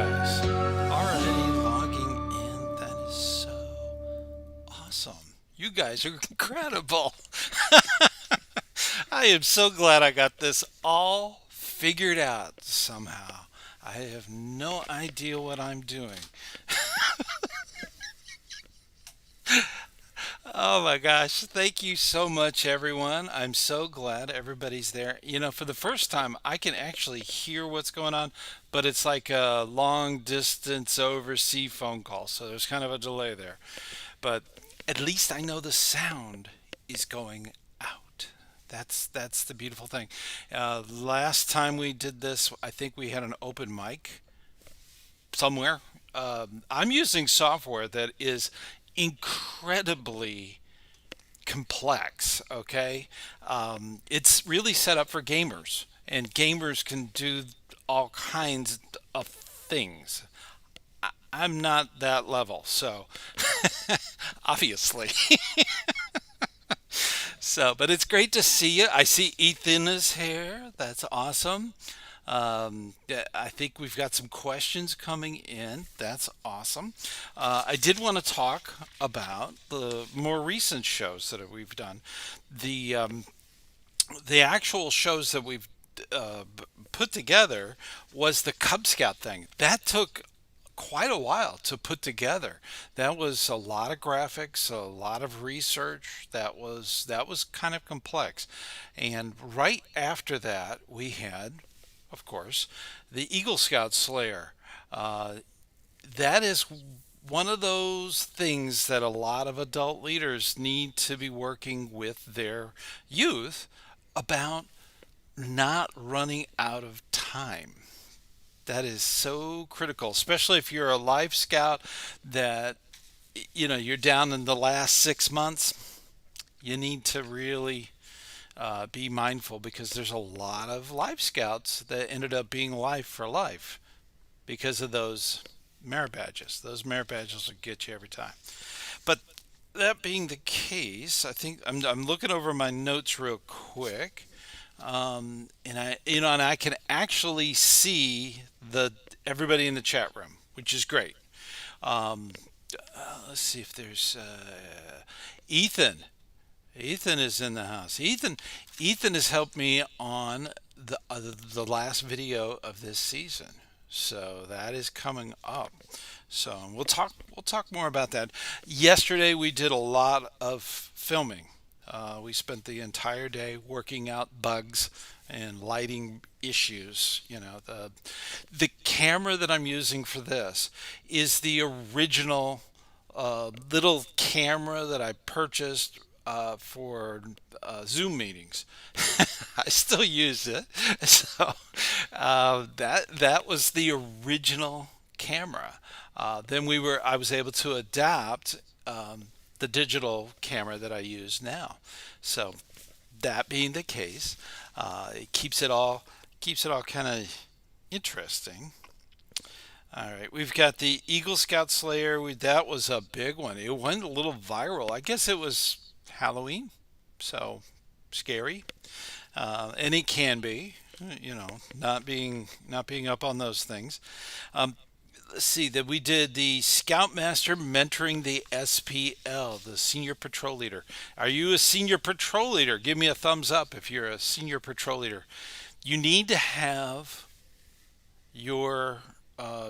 guys. Already logging in. That is so awesome. You guys are incredible. I am so glad I got this all figured out somehow. I have no idea what I'm doing. Oh my gosh. Thank you so much, everyone. I'm so glad everybody's there. For the first time, I can actually hear what's going on, but it's like a long distance overseas phone call. So there's kind of a delay there. But at least I know the sound is going out. That's the beautiful thing. Last time we did this, I think we had an open mic somewhere. I'm using software that is incredibly complex. Okay, it's really set up for gamers, and gamers can do all kinds of things. I'm not that level, so obviously. But it's great to see you. I see Ethan is here. That's awesome. Yeah, I think we've got some questions coming in. That's awesome. I did want to talk about the more recent shows that we've done. The um, the actual shows that we've put together was the Cub Scout thing. That took quite a while to put together. That was a lot of graphics, a lot of research. That was kind of complex. And right after that, we had, of course, the Eagle Scout Slayer. Uh, that is one of those things that a lot of adult leaders need to be working with their youth about not running out of time. That is so critical, especially if you're a life scout that you're down in the last 6 months. You need to really be mindful because there's a lot of life scouts that ended up being life for life because of those merit badges. Those merit badges will get you every time. But that being the case, I think I'm looking over my notes real quick. And I can actually see the everybody in the chat room, which is great. Um, let's see if there's Ethan. Ethan is in the house. Ethan has helped me on the last video of this season, so that is coming up. So we'll talk more about that. Yesterday we did a lot of filming. We spent the entire day working out bugs and lighting issues. The camera that I'm using for this is the original little camera that I purchased for Zoom meetings. I still use it, so that was the original camera. Then I was able to adapt the digital camera that I use now. So that being the case, it keeps it all kind of interesting. All right, we've got the Eagle Scout Slayer. That was a big one. It went a little viral. I guess it was Halloween, so scary, and it can be. Not being up on those things. Um, let's see that we did the Scoutmaster mentoring the SPL, the Senior Patrol Leader. Are you a Senior Patrol Leader? Give me a thumbs up if you're a Senior Patrol Leader. You need to have your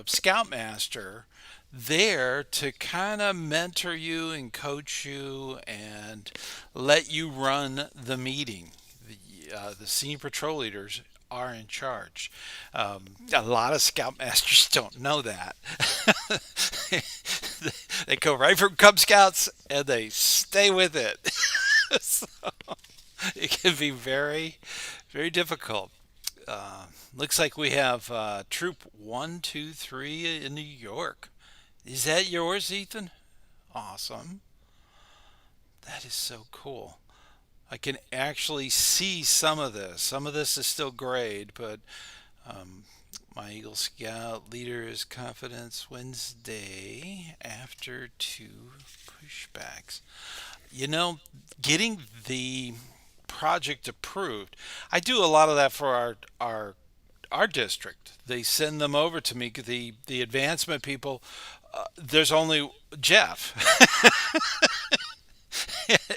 Scoutmaster there to kind of mentor you and coach you and let you run the meeting. The senior patrol leaders are in charge. A lot of Scoutmasters don't know that. They go right from Cub Scouts and they stay with it. So it can be very, very difficult. Uh, looks like we have Troop 123 in New York. Is that yours, Ethan? Awesome. That is so cool. I can actually see some of this. Some of this is still grayed, but um, my Eagle Scout leader is Confidence Wednesday after two pushbacks. You know, getting the project approved. I do a lot of that for our our district. They send them over to me. The advancement people. There's only Jeff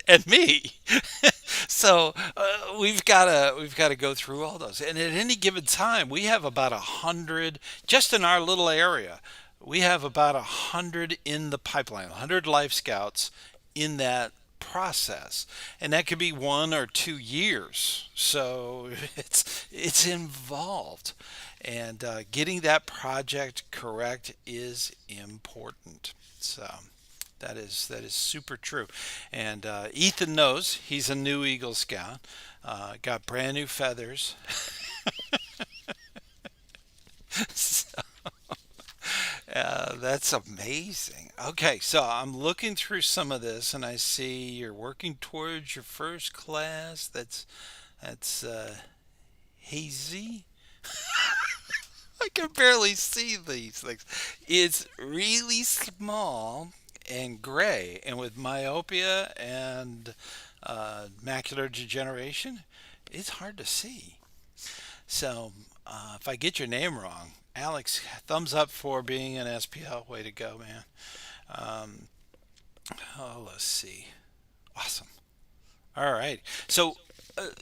and me. So we've got to go through all those. And at any given time, we have about 100 just in our little area. We have about 100 in the pipeline, 100 Life Scouts in that process, and that could be 1 or 2 years. So it's involved, and getting that project correct is important. So that is super true. And Ethan knows he's a new Eagle Scout. Got brand new feathers. So, that's amazing. Okay, so I'm looking through some of this, and I see you're working towards your first class. That's hazy. I can barely see these things. It's really small and gray, and with myopia and macular degeneration, it's hard to see. So, if I get your name wrong, Alex, thumbs up for being an SPL. Way to go, man. Um, oh, let's see. Awesome. All right. So,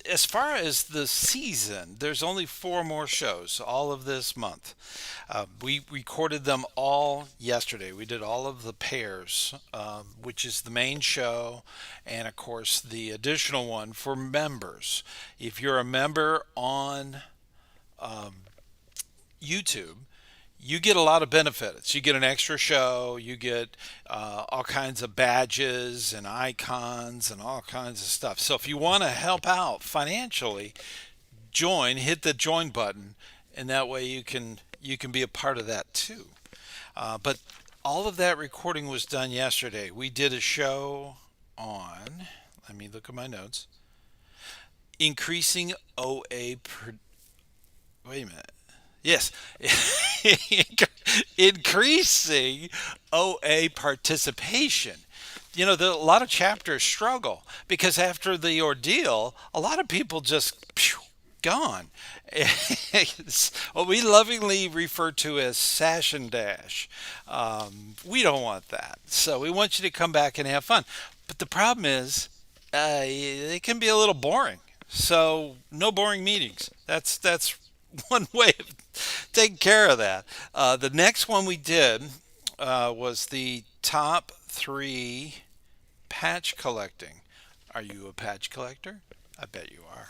as far as the season, there's only 4 more shows all of this month. We recorded them all yesterday. We did all of the pairs, which is the main show, and of course the additional one for members. If you're a member on YouTube, you get a lot of benefits. You get an extra show, you get all kinds of badges and icons and all kinds of stuff. So if you want to help out financially, join, hit the join button, and that way you can be a part of that too. But all of that recording was done yesterday. We did a show on, let me look at my notes, increasing OA per, wait a minute. Yes, increasing OA participation. A lot of chapters struggle because after the ordeal, a lot of people just gone. It's what we lovingly refer to as sash and dash. We don't want that. So we want you to come back and have fun. But the problem is, it can be a little boring. So no boring meetings. That's one way of taking care of that. The next one we did was the top 3 patch collecting. Are you a patch collector? I bet you are.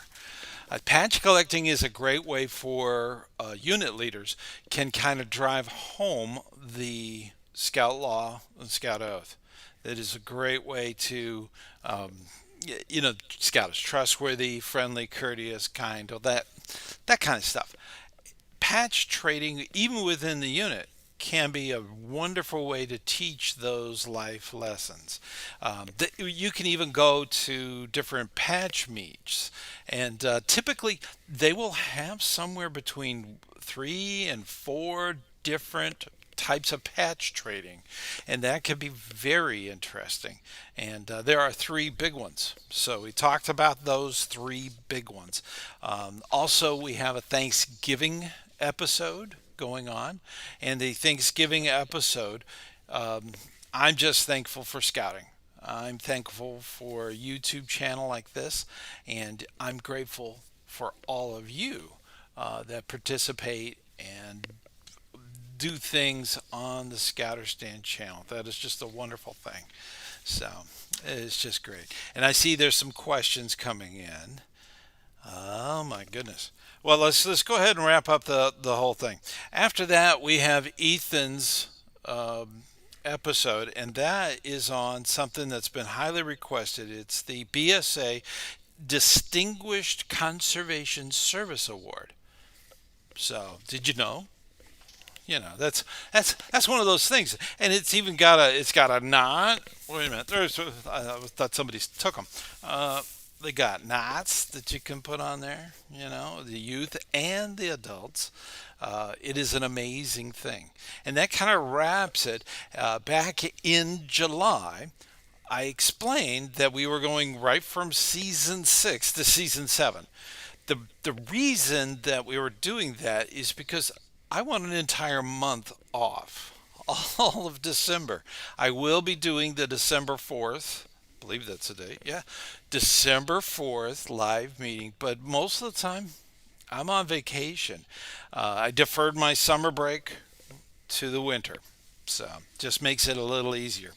Patch collecting is a great way for unit leaders can kind of drive home the Scout Law and Scout Oath. It is a great way to, Scout is trustworthy, friendly, courteous, kind, all that kind of stuff. Patch trading, even within the unit, can be a wonderful way to teach those life lessons. You can even go to different patch meets, and typically they will have somewhere between 3 and 4 different types of patch trading, and that can be very interesting. And there are 3 big ones. So we talked about those 3 big ones. Also, we have a Thanksgiving episode going on, and the Thanksgiving episode, I'm just thankful for scouting. I'm thankful for a YouTube channel like this, and I'm grateful for all of you that participate and do things on the ScouterStan channel. That is just a wonderful thing. So it's just great. And I see there's some questions coming in. Oh my goodness. Well, let's go ahead and wrap up the whole thing. After that, we have Ethan's episode, and that is on something that's been highly requested. It's the BSA Distinguished Conservation Service Award. So, did you know? That's one of those things, and it's got a knot. Wait a minute, I thought somebody took them. They got knots that you can put on there. The youth and the adults. It is an amazing thing, and that kind of wraps it. Back in July, I explained that we were going right from season 6 to season 7. The reason that we were doing that is because I want an entire month off, all of December. I will be doing the December 4th, I believe that's the date. Yeah, December 4th live meeting, but most of the time I'm on vacation. I deferred my summer break to the winter. So just makes it a little easier.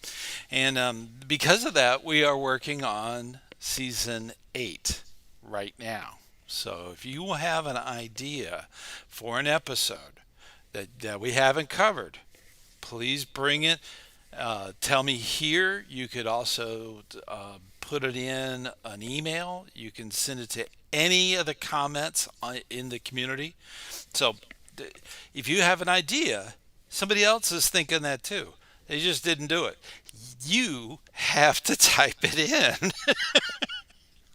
And because of that, we are working on season 8 right now. So if you have an idea for an episode that we haven't covered, please bring it. Tell me here. You could also put it in an email. You can send it to any of the comments in the community. So if you have an idea, somebody else is thinking that too. They just didn't do it. You have to type it in.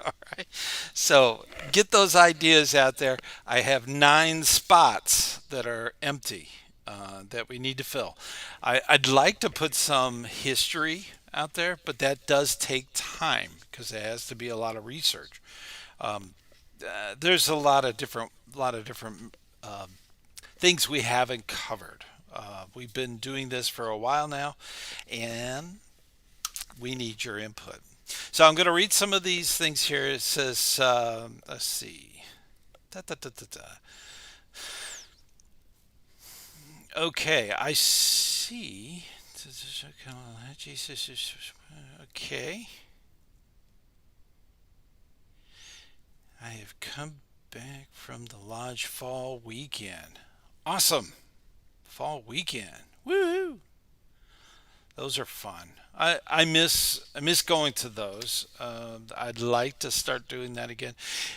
All right. So get those ideas out there. I have 9 spots that are empty that we need to fill. I'd like to put some history out there, but that does take time because there has to be a lot of research. Um, there's a lot of different things we haven't covered. We've been doing this for a while now, and we need your input. So I'm going to read some of these things here. It says, let's see. Da, da, da, da, da. Okay, I see. Okay. I have come back from the lodge fall weekend. Awesome. Fall weekend. Woo! Those are fun. I miss going to those. I'd like to start doing that again.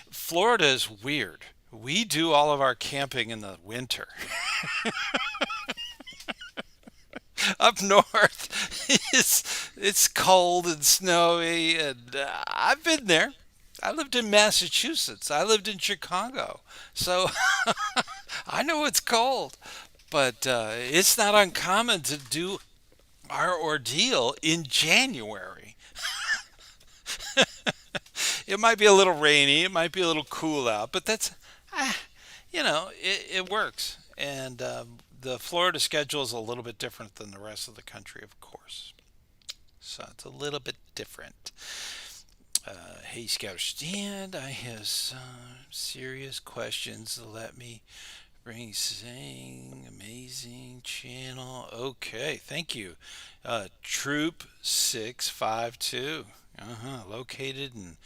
Florida is weird. We do all of our camping in the winter. Up north, it's cold and snowy, and I've been there. I lived in Massachusetts. I lived in Chicago, so I know it's cold. But it's not uncommon to do our ordeal in January. It might be a little rainy, it might be a little cool out, but ah, it works. And the Florida schedule is a little bit different than the rest of the country, of course. So it's a little bit different. Hey, ScouterStan, I have some serious questions. Let me bring saying amazing channel. Okay, thank you. Troop 652. Located in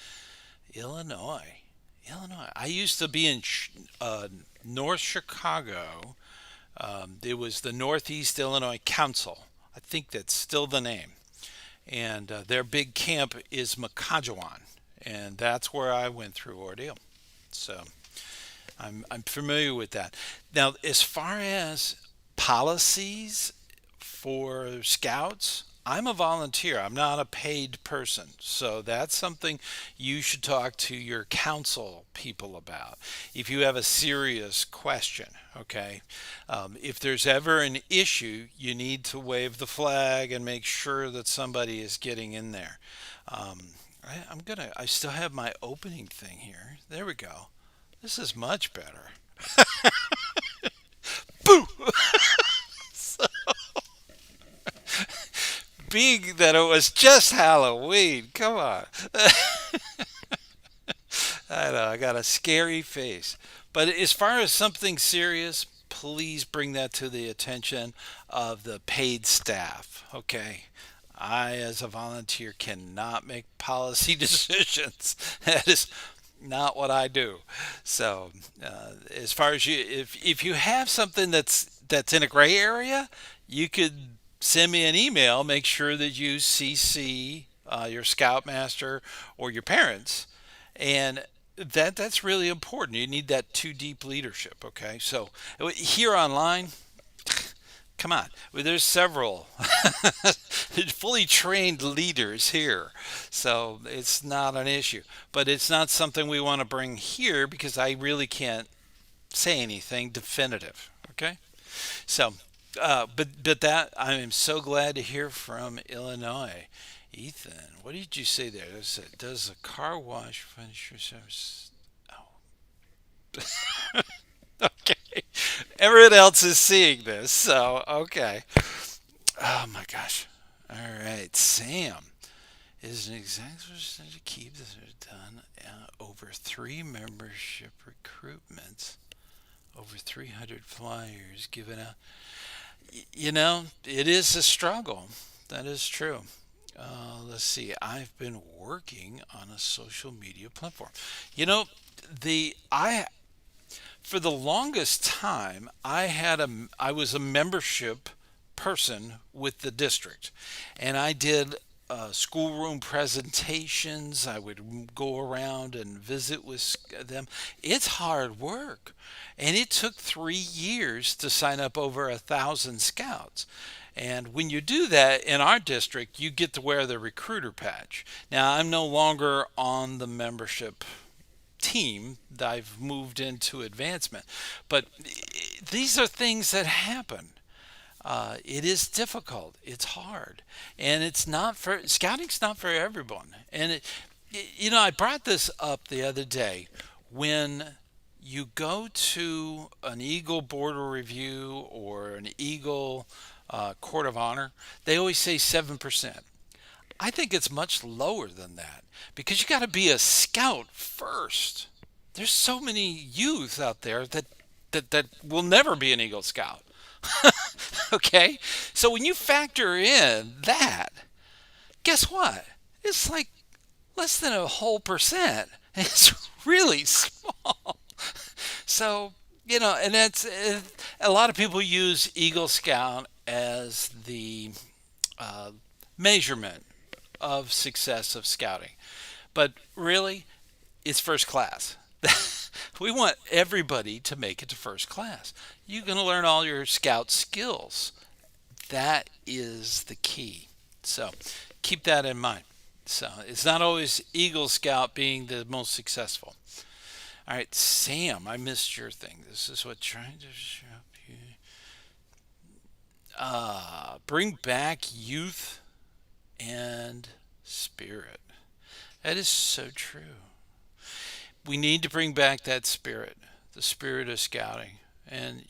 Illinois. Illinois. I used to be in North Chicago. It was the Northeast Illinois Council. I think that's still the name. And their big camp is Makajawan. And that's where I went through ordeal. So I'm familiar with that. Now, as far as policies for scouts, I'm a volunteer. I'm not a paid person. So that's something you should talk to your council people about if you have a serious question. Okay. If there's ever an issue, you need to wave the flag and make sure that somebody is getting in there. Um, I still have my opening thing here. There we go. This is much better. Boo! So, being that it was just Halloween, come on. I know, I got a scary face. But as far as something serious, please bring that to the attention of the paid staff, okay? I, as a volunteer, cannot make policy decisions. That is not what I do. So, as far as if you have something that's in a gray area, you could send me an email. Make sure that you CC your scoutmaster or your parents, and that's really important. You need that too deep leadership. Okay, so here online, come on. Well, there's several fully trained leaders here. So it's not an issue. But it's not something we want to bring here because I really can't say anything definitive. Okay? So, but that I am so glad to hear from Illinois. Ethan, what did you say there? Does a car wash furniture service? Oh. Okay. Everyone else is seeing this, so okay. Oh my gosh. All right, Sam is an exact percentage to keep this done over three membership recruitments, over 300 flyers given out. It is a struggle. That is true. Let's see. I've been working on a social media platform. You know, the I for the longest time I was a membership person with the district, and I did schoolroom presentations. I would go around and visit with them. It's hard work, and it took 3 years to sign up over 1,000 scouts. And when you do that in our district, you get to wear the recruiter patch. Now, I'm no longer on the membership team. I've moved into advancement. But these are things that happen. It is difficult. It's hard, and it's not for scouting's not for everyone. And I brought this up the other day when you go to an Eagle Border Review or an Eagle Court of Honor. They always say 7%. I think it's much lower than that because you got to be a scout first. There's so many youth out there that will never be an Eagle Scout. Okay? So when you factor in that, guess what? It's like less than a whole percent. It's really small. So, and that's a lot of people use Eagle Scout as the uh, measurement of success of scouting. But really, it's first class. We want everybody to make it to first class. You're going to learn all your scout skills. That is the key. So keep that in mind. So it's not always Eagle Scout being the most successful. All right, Sam, I missed your thing. This is what trying to show you. Bring back youth and spirit. That is so true. We need to bring back that spirit, the spirit of scouting. And,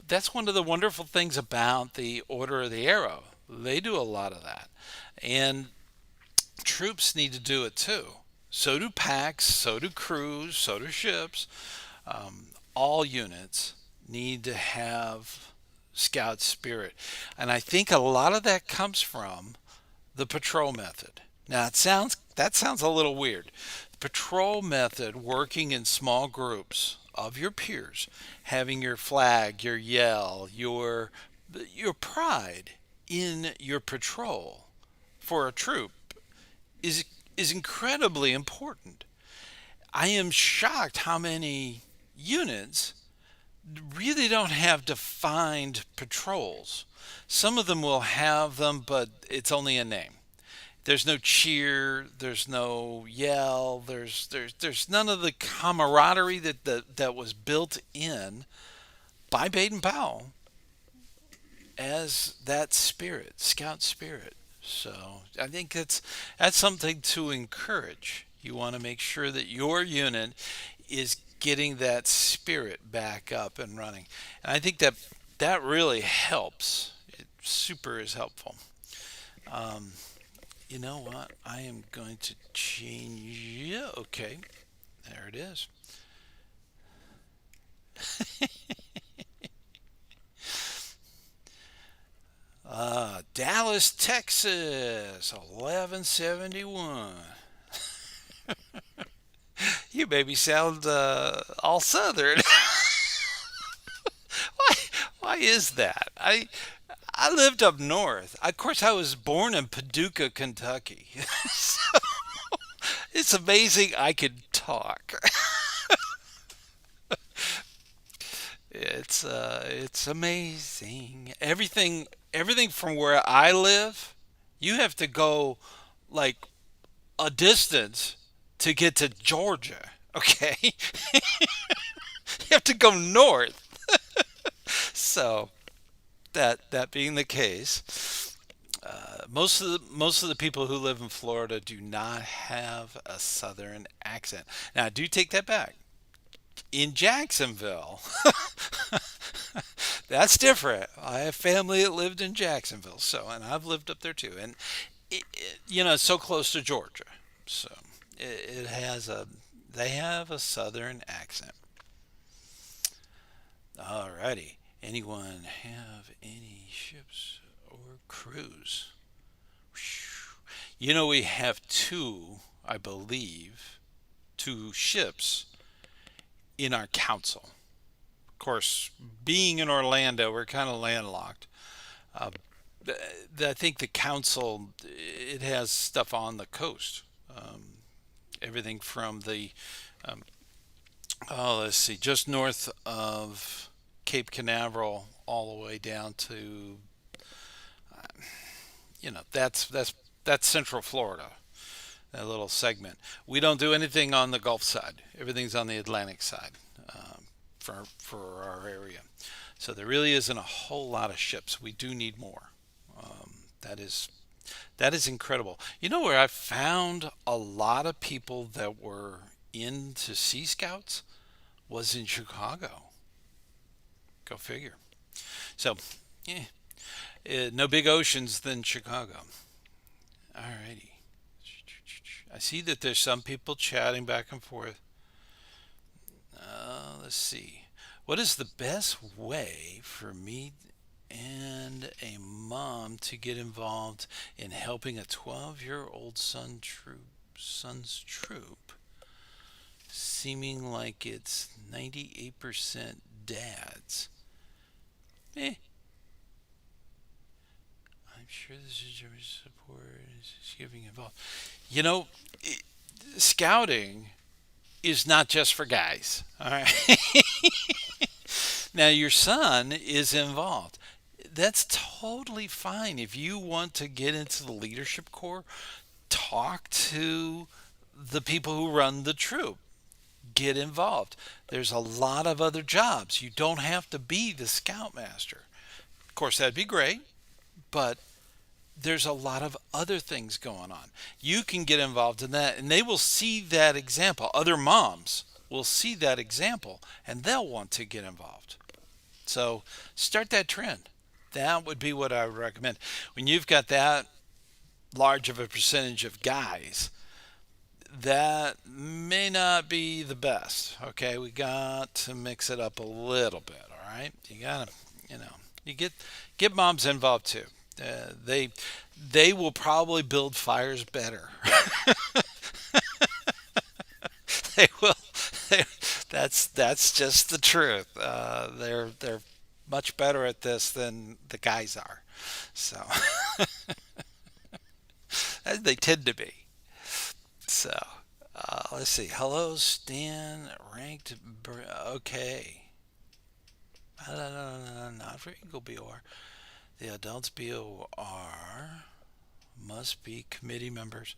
that's one of the wonderful things about the Order of the Arrow. They do a lot of that. And troops need to do it too. So do packs, so do crews, so do ships. All units need to have scout spirit. And I think a lot of that comes from the patrol method. Now that sounds a little weird. The patrol method, working in small groups of your peers, having your flag, your yell, your pride in your patrol for a troop is is incredibly important. I am shocked how many units really don't have defined patrols. Some of them will have them, but it's only a name. There's no cheer, there's no yell, there's none of the camaraderie that was built in by Baden Powell as that spirit, scout spirit. So I think that's something to encourage. You want to make sure that your unit is getting that spirit back up and running. And I think that really helps. It super is helpful. Um, you know what? I am going to change. Yeah, okay, there it is. Dallas, Texas, 1171. You made me sound all southern. why? Why is that? I lived up north. Of course, I was born in Paducah, Kentucky. So it's amazing I could talk. It's amazing. Everything from where I live, you have to go like a distance to get to Georgia. Okay, you have to go north. So that being the case, most of the people who live in Florida do not have a southern accent. Now I do take that back. In Jacksonville. That's different. I have family that lived in Jacksonville, so and I've lived up there too. And it's so close to Georgia, so it has a they have a southern accent. Alrighty. Anyone have any ships or crews? We have two, I believe, two ships in our council. Of course, being in Orlando, we're kind of landlocked. Uh, I think the council it has stuff on the coast. Everything from the um, let's see, just north of Cape Canaveral all the way down to that's Central Florida. That little segment. We don't do anything on the Gulf side. Everything's on the Atlantic side for our area. So there really isn't a whole lot of ships. We do need more. That is incredible. You know where I found a lot of people that were into Sea Scouts was in Chicago. Go figure. So, yeah, no big oceans than Chicago. Alrighty. I see that there's some people chatting back and forth. Let's see. What is the best way for me and a mom to get involved in helping a 12-year-old son's troop, seeming like it's 98% dads? Eh, I'm sure this is German support is giving involved. You know, scouting is not just for guys. All right. Now your son is involved. That's totally fine. If you want to get into the leadership corps, talk to the people who run the troop. Get involved. There's a lot of other jobs. You don't have to be the scoutmaster. Of course, that'd be great, but there's a lot of other things going on. You can get involved in that, and they will see that example. Other moms will see that example, and they'll want to get involved. So start that trend. That would be what I would recommend. When you've got that large of a percentage of guys, that may not be the best. Okay, we got to mix it up a little bit. All right, you gotta, you get moms involved too. They will probably build fires better. They will. They, that's just the truth. They're much better at this than the guys are. So they tend to be. So let's see. Hello, Stan. Ranked. Okay. Not for Eagle BOR. The adults BOR must be committee members.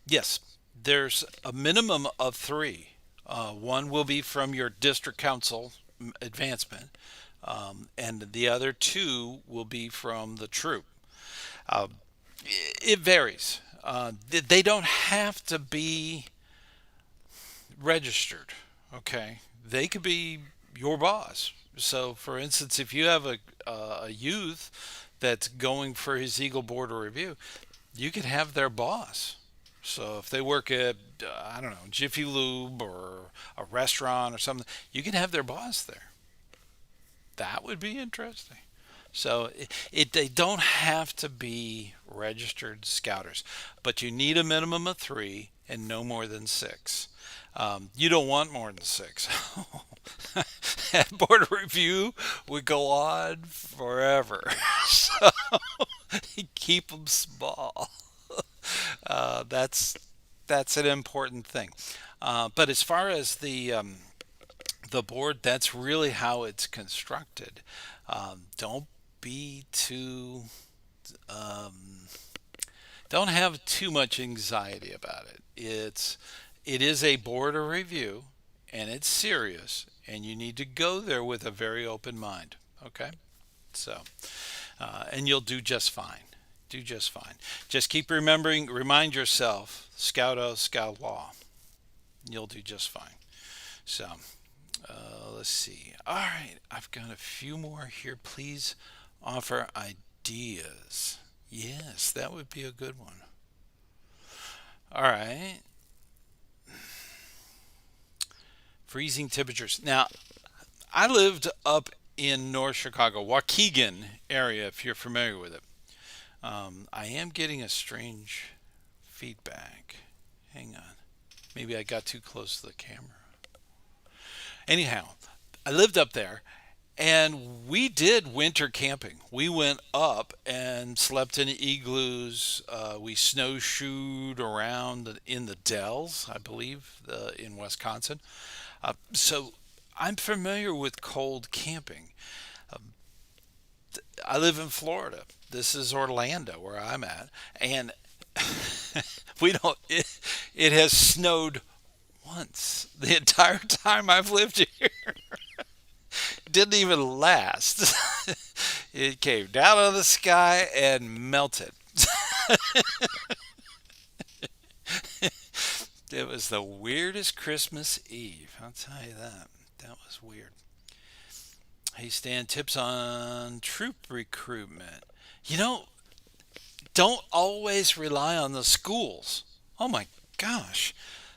Yes, there's a minimum of three. One will be from your district council advancement, and the other two will be from the troop. Uh, it varies. They don't have to be registered. Okay, they could be your boss. So, for instance, if you have a youth that's going for his Eagle Board of Review, you could have their boss. So if they work at I don't know Jiffy Lube or a restaurant or something, you can have their boss there. That would be interesting. So they don't have to be registered scouters, but you need a minimum of three and no more than six. You don't want more than six. That board of review would go on forever. So keep them small. That's an important thing. But as far as the board, that's really how it's constructed. Don't be too um, don't have too much anxiety about it. It is a board of review, and it's serious, and you need to go there with a very open mind. Okay, so and you'll do just fine. Do just fine. Just keep remind yourself, Scout Scout Law. You'll do just fine. So, Let's see. All right, I've got a few more here. Please offer ideas. Yes, that would be a good one. All right. Freezing temperatures. Now, I lived up in North Chicago, Waukegan area, if you're familiar with it. I am getting a strange feedback. Hang on. Maybe I got too close to the camera. Anyhow, I lived up there and we did winter camping. We went up and slept in igloos. We snowshoed around in the dells, I believe, in Wisconsin. So I'm familiar with cold camping. Um, I live in Florida. This is Orlando, where I'm at, and we don't. It has snowed once the entire time I've lived here. Didn't even last. It came down out of the sky and melted. It was the weirdest Christmas Eve. I'll tell you that. That was weird. Hey, Stan, tips on troop recruitment. You know, don't always rely on the schools. Oh my gosh.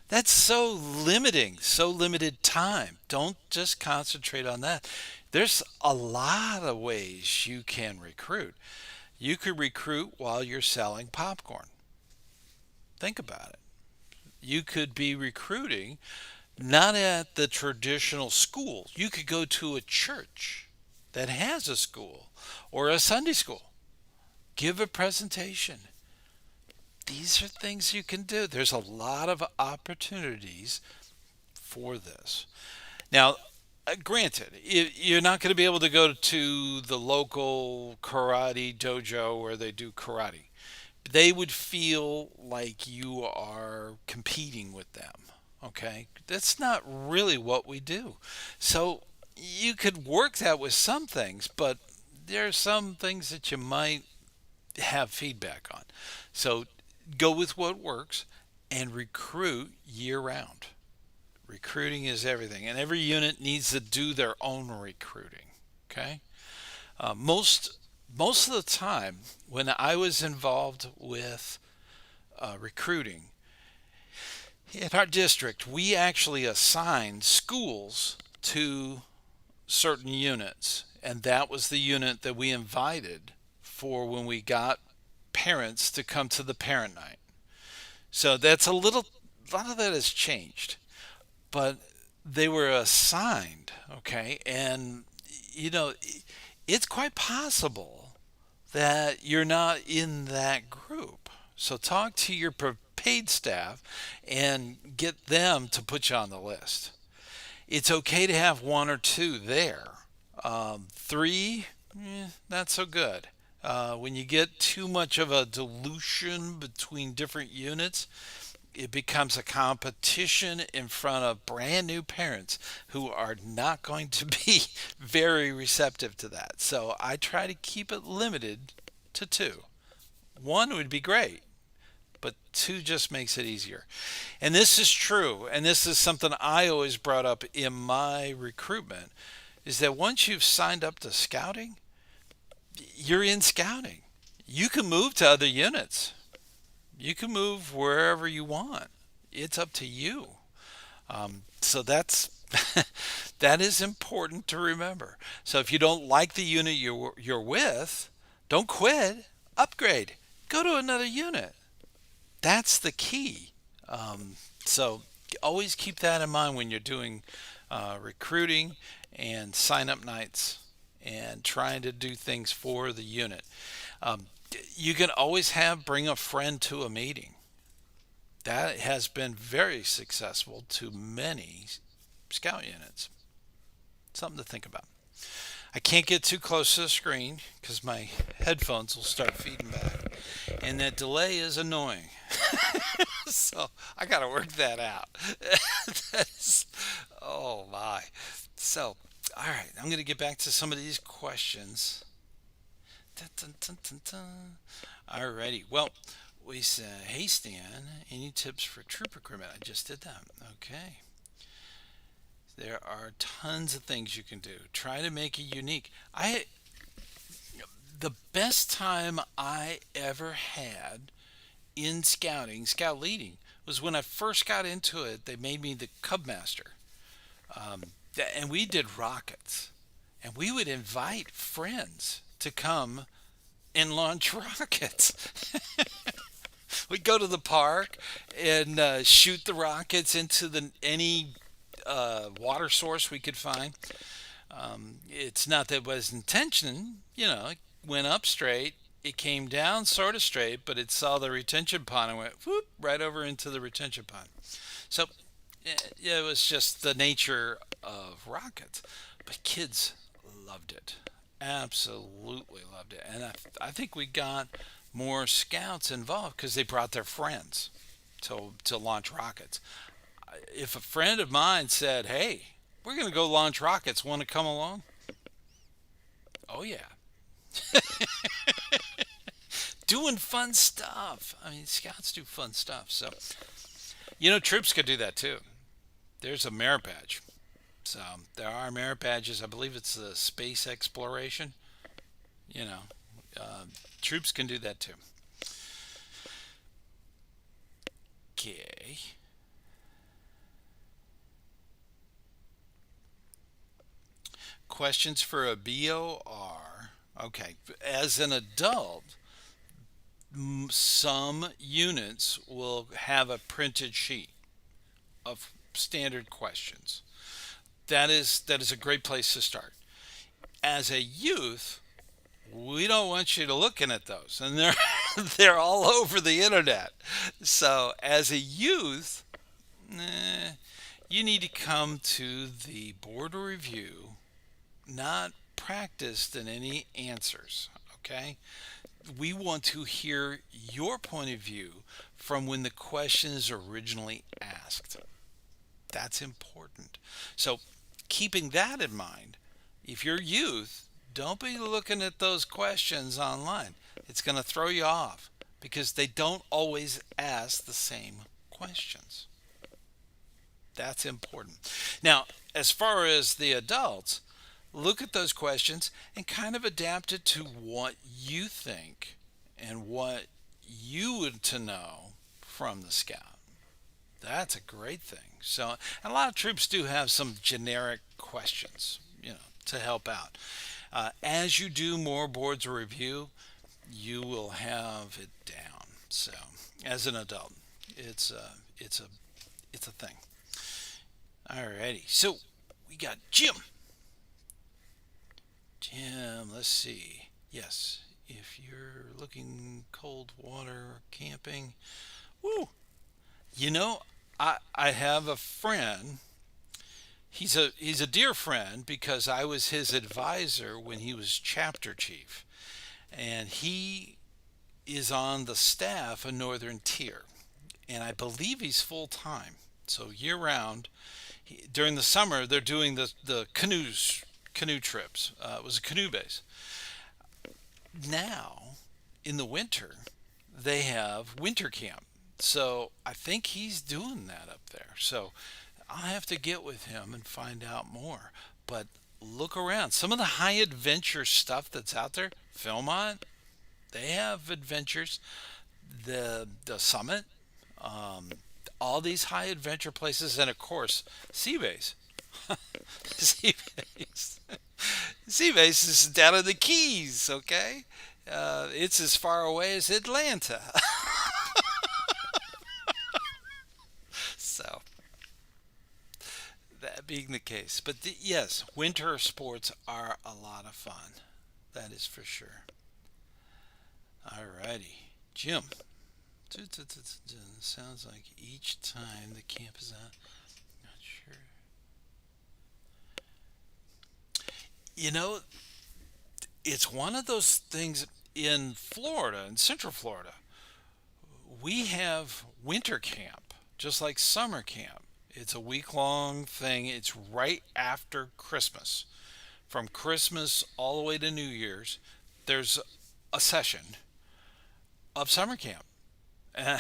That's so limiting, so limited time. Don't just concentrate on that. There's a lot of ways you can recruit. You could recruit while you're selling popcorn. Think about it. You could be recruiting not at the traditional school. You could go to a church that has a school or a Sunday school. Give a presentation. These are things you can do. There's a lot of opportunities for this. Now, granted, you're not going to be able to go to the local karate dojo where they do karate. They would feel like you are competing with them. Okay? That's not really what we do. So you could work that with some things, but there are some things that you might have feedback on. So go with what works and recruit year round. Recruiting is everything, and every unit needs to do their own recruiting. Okay, most of the time when I was involved with recruiting in our district, we actually assigned schools to certain units, and that was the unit that we invited for when we got parents to come to the parent night. So that's a lot of that has changed, but they were assigned, okay? And, you know, it's quite possible that you're not in that group. So talk to your paid staff and get them to put you on the list. It's okay to have one or two there. Three, not so good. When you get too much of a dilution between different units, it becomes a competition in front of brand new parents who are not going to be very receptive to that. So I try to keep it limited to two. One would be great, but two just makes it easier. And this is true, and this is something I always brought up in my recruitment, is that once you've signed up to scouting, you're in scouting. You can move to other units. You can move wherever you want. It's up to you. So that's that is important to remember. So if you don't like the unit you're with, don't quit. Upgrade. Go to another unit. That's the key. So always keep that in mind when you're doing recruiting and sign up nights and trying to do things for the unit. Um, you can always have bring a friend to a meeting. That has been very successful to many scout units. Something to think about. I can't get too close to the screen because my headphones will start feeding back. And that delay is annoying. So I got to work that out. That's, oh my. So, all right, I'm going to get back to some of these questions. Dun, dun, dun, dun, dun. Alrighty. Well, we said, hey Stan, any tips for troop recruitment? I just did that. Okay. There are tons of things you can do. Try to make it unique. I The best time I ever had in scouting, scout leading, was when I first got into it. They made me the Cub Master, um, and we did rockets, and we would invite friends to come and launch rockets. We'd go to the park and shoot the rockets into the any water source we could find. It's not that it was intention, it went up straight. It came down sort of straight, but it saw the retention pond and went whoop right over into the retention pond. So yeah, it was just the nature of rockets. But kids loved it. Absolutely loved it. And I think we got more scouts involved because they brought their friends to launch rockets. If a friend of mine said, "Hey, we're going to go launch rockets, want to come along?" Oh, yeah. Doing fun stuff. I mean, scouts do fun stuff. So, troops could do that too. There's a merit badge. So, there are merit badges. I believe it's the space exploration. You know, uh, Troops can do that too. Okay. Questions for a BOR. Okay. As an adult, some units will have a printed sheet of standard questions. That is a great place to start. As a youth, we don't want you to looking at those, and they're they're all over the internet. So as a youth, you need to come to the board review not practiced in any answers. Okay, we want to hear your point of view from when the question is originally asked. That's important. So, keeping that in mind, if you're youth, don't be looking at those questions online. It's going to throw you off because they don't always ask the same questions. That's important. Now, as far as the adults, look at those questions and kind of adapt it to what you think and what you would to know from the scout. That's a great thing. So, and a lot of troops do have some generic questions, to help out. As you do more boards of review, you will have it down. So, as an adult, it's a thing. Alrighty. So, we got Jim. Jim, let's see. Yes, if you're looking cold water camping, woo. You know, I have a friend. He's a dear friend because I was his advisor when he was chapter chief, and he is on the staff of Northern Tier, and I believe he's full time. So year round, during the summer they're doing the canoe trips. It was a canoe base. Now in the winter they have winter camp. So I think he's doing that up there. So I'll have to get with him and find out more. But look around. Some of the high adventure stuff that's out there, Philmont, they have adventures. The summit, um, all these high adventure places, and of course, Seabase. Seabase. Seabase is down in the Keys. Okay, it's as far away as Atlanta. So that being the case, but yes, winter sports are a lot of fun. That is for sure. Alrighty, Jim. Sounds like each time the camp is out. Not sure. You know, it's one of those things in Florida, in Central Florida. We have winter camp, just like summer camp. It's a week long thing. It's right after Christmas. From Christmas all the way to New Year's, there's a session of summer camp. Uh,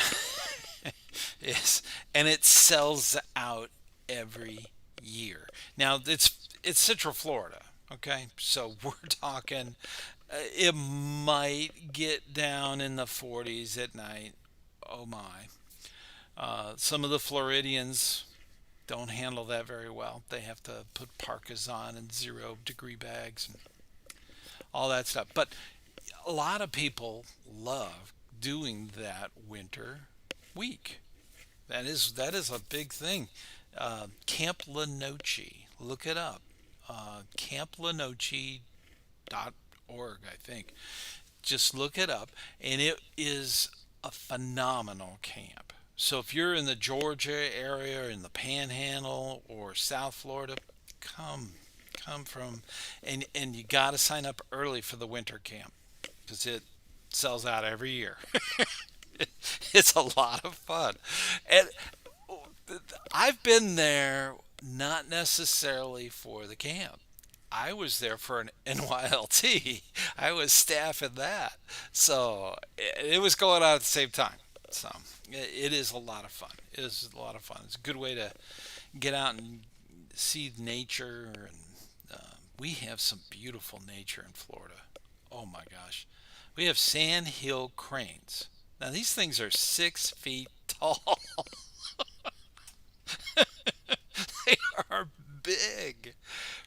yes, and it sells out every year. Now it's Central Florida, okay? So we're talking it might get down in the 40s at night. Oh my. Some of the Floridians don't handle that very well. They have to put parkas on and 0 degree bags and all that stuff. But a lot of people love doing that winter week. That is a big thing. Camp La Noche. Look it up. CampLaNoche.org, I think. Just look it up, and it is a phenomenal camp. So if you're in the Georgia area, or in the Panhandle, or South Florida, come, come from, and you got to sign up early for the winter camp because it sells out every year. It's a lot of fun, and I've been there not necessarily for the camp. I was there for an NYLT. I was staffing that. So it was going on at the same time. So it is a lot of fun. It is a lot of fun. It's a good way to get out and see nature. And we have some beautiful nature in Florida. Oh my gosh. We have sandhill cranes. Now these things are 6 feet tall. They are big,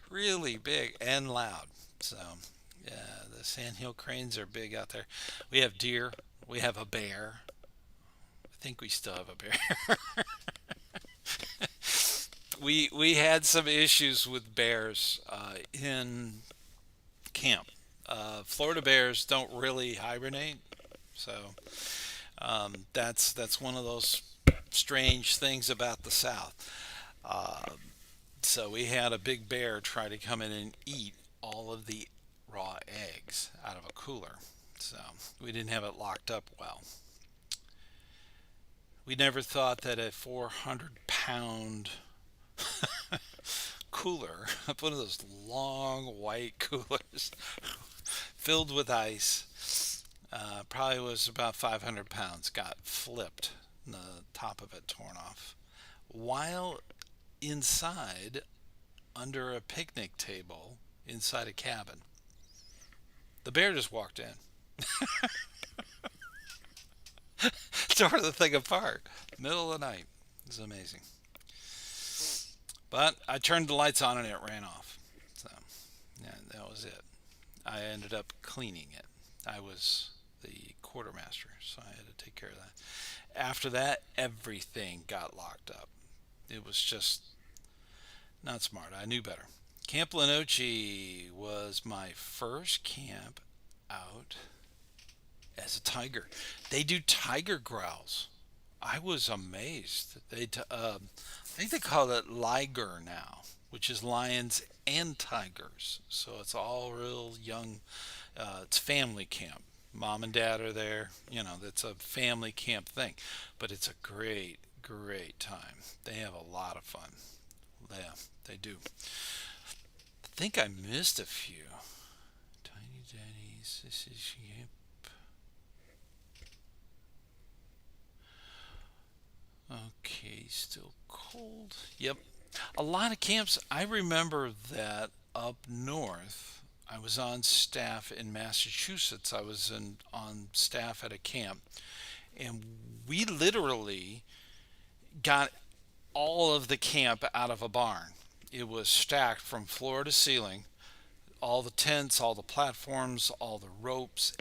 really big and loud. So, yeah, the sandhill cranes are big out there. We have deer. We have a bear. I think we still have a bear. We had some issues with bears in camp. Florida bears don't really hibernate, so that's one of those strange things about the South. Uh, so we had a big bear try to come in and eat all of the raw eggs out of a cooler. So we didn't have it locked up well. We never thought that a 400-pound cooler, one of those long white coolers filled with ice, probably was about 500 pounds, got flipped, and the top of it torn off. While inside, under a picnic table, inside a cabin, the bear just walked in, tore the thing apart, middle of the night. It was amazing. But I turned the lights on and it ran off. So, yeah, that was it. I ended up cleaning it. I was the quartermaster, so I had to take care of that. After that, everything got locked up. It was just not smart. I knew better. Camp Lenoche was my first camp out as a tiger. They do tiger growls. I was amazed. I think they call it liger now, which is lions and tigers. So it's all real young. It's family camp. Mom and dad are there. That's a family camp thing. But it's a great, great time. They have a lot of fun. Yeah, they do. I think I missed a few. Tiny Daddies. This is Yep. Okay, still cold. Yep. A lot of camps. I remember that up north, I was on staff in Massachusetts. I was on staff at a camp, and we literally got all of the camp out of a barn. It was stacked from floor to ceiling, all the tents, all the platforms, all the ropes,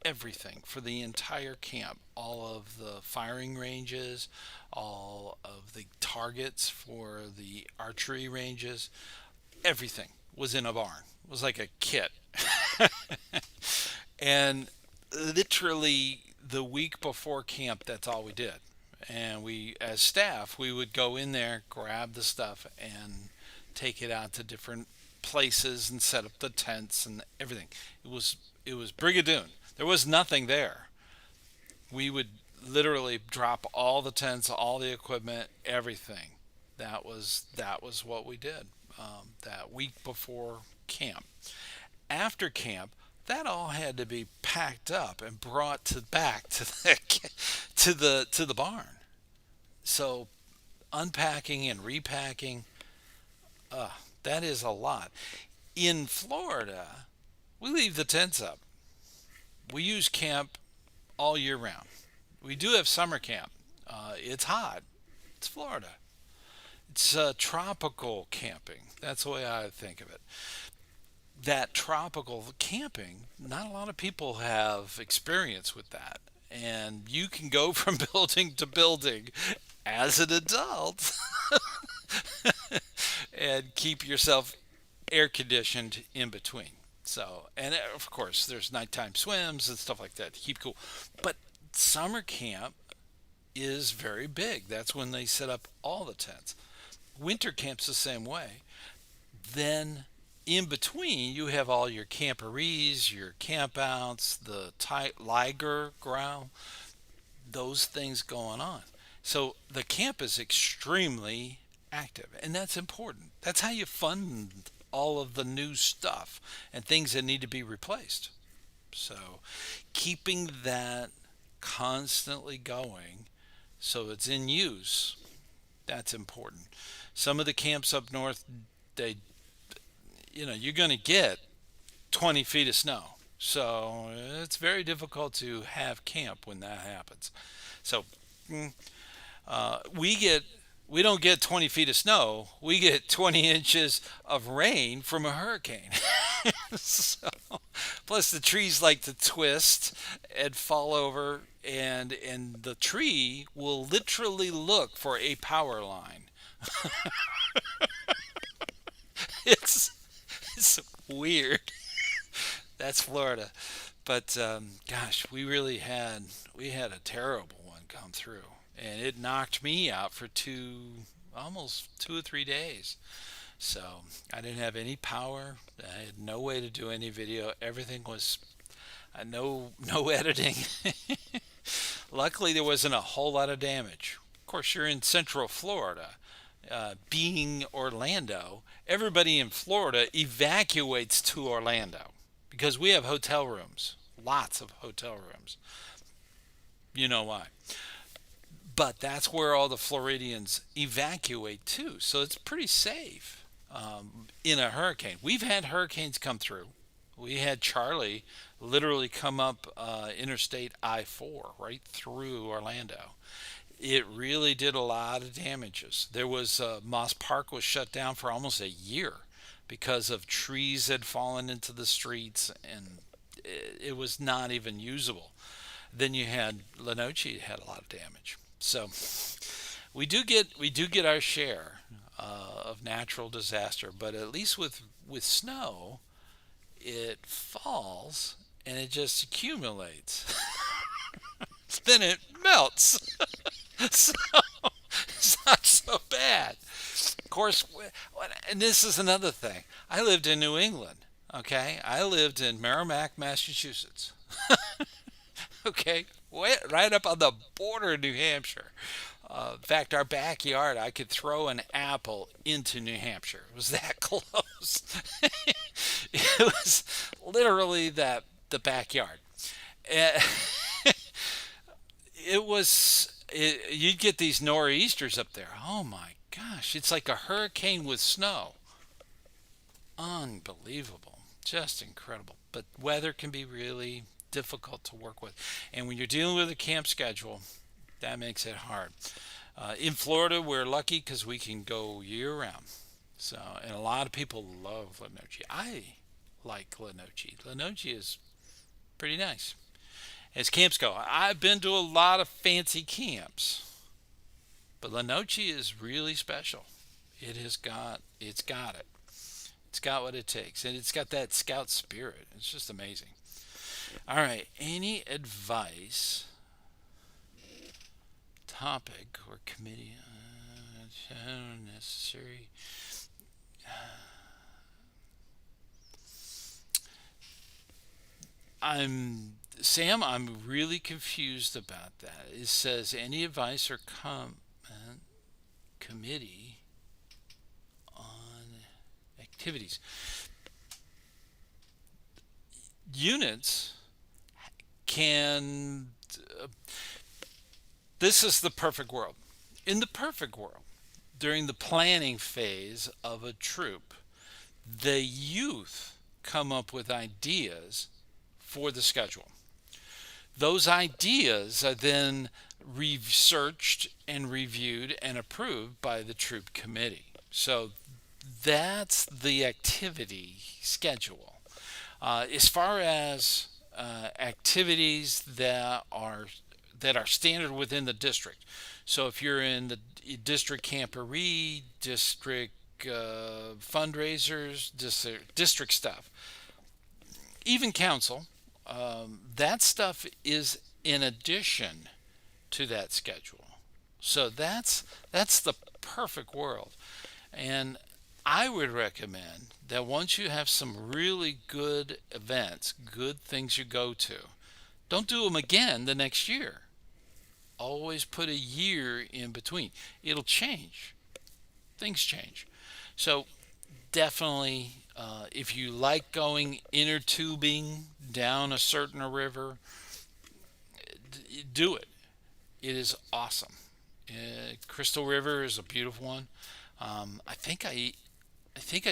everything for the entire camp, all of the firing ranges, all of the targets for the archery ranges, everything was in a barn. It was like a kit. And literally the week before camp, that's all we did. And we, as staff, we would go in there, grab the stuff, and take it out to different places and set up the tents and everything. It was Brigadoon. There was nothing there. We would literally drop all the tents, all the equipment, everything. That was what we did that week before camp. After camp, that all had to be packed up and brought back to the to the barn. So unpacking and repacking, That is a lot. In Florida, we leave the tents up. We use camp all year round. We do have summer camp. It's hot. It's Florida. It's tropical camping. That's the way I think of it. That tropical camping, not a lot of people have experience with that. And you can go from building to building as an adult and keep yourself air conditioned in between. So, and of course, there's nighttime swims and stuff like that to keep cool. But summer camp is very big. That's when they set up all the tents. Winter camp's the same way. Then in between, you have all your camporees, your campouts, the tight liger ground, those things going on. So the camp is extremely active, and that's important. That's how you fund all of the new stuff and things that need to be replaced. So keeping that constantly going so it's in use, that's important. Some of the camps up north, they, you're going to get 20 feet of snow. So it's very difficult to have camp when that happens. So mm, we get we don't get 20 feet of snow. We get 20 inches of rain from a hurricane. So, plus the trees like to twist and fall over, and the tree will literally look for a power line. It's it's weird. That's Florida, but gosh, we had a terrible one come through, and it knocked me out for almost 2 or 3 days. So I didn't have any power. I had no way to do any video. Everything was no editing. Luckily, there wasn't a whole lot of damage. Of course, you're in Central Florida. Being Orlando, everybody in Florida evacuates to Orlando because we have hotel rooms, lots of hotel rooms. You know why? But that's where all the Floridians evacuate to, so it's pretty safe in a hurricane. We've had hurricanes come through. We had Charlie literally come up Interstate I-4 right through Orlando. It really did a lot of damages. There was Moss Park was shut down for almost a year because of trees had fallen into the streets, and it was not even usable. Then you had Lenoche had a lot of damage. So we do get our share of natural disaster, but at least with snow, it falls and it just accumulates. Then it melts. So it's not so bad. Of course, and this is another thing. I lived in New England. Okay, I lived in Merrimack, Massachusetts. Okay, right up on the border of New Hampshire. In fact, our backyard, I could throw an apple into New Hampshire. It was that close. It was literally the backyard. Eh, you'd get these nor'easters up there. Oh my gosh, it's like a hurricane with snow. Unbelievable. Just incredible. But weather can be really difficult to work with. And when you're dealing with a camp schedule, that makes it hard. In Florida, we're lucky because we can go year round. So, and a lot of people love Lenoche. I like Lenoche. Lenoche is pretty nice. As camps go, I've been to a lot of fancy camps, but Lenoche is really special. It's got it. It's got what it takes, and it's got that scout spirit. It's just amazing. All right, any advice, topic, or committee necessary? I'm really confused about that. It says any advice or comment committee on activities. Units can. This is the perfect world. In the perfect world, during the planning phase of a troop, the youth come up with ideas for the schedule. Those ideas are then researched and reviewed and approved by the troop committee. So that's the activity schedule. As far as activities that are standard within the district. So if you're in the district camporee, district fundraisers, district stuff, even council, that stuff is in addition to that schedule. So that's the perfect world. And I would recommend that once you have some really good events, good things you go to, don't do them again the next year. Always put a year in between. It'll change. Things change. So definitely, if you like going inner tubing down a certain river, do it. It is awesome. Crystal River is a beautiful one. I think I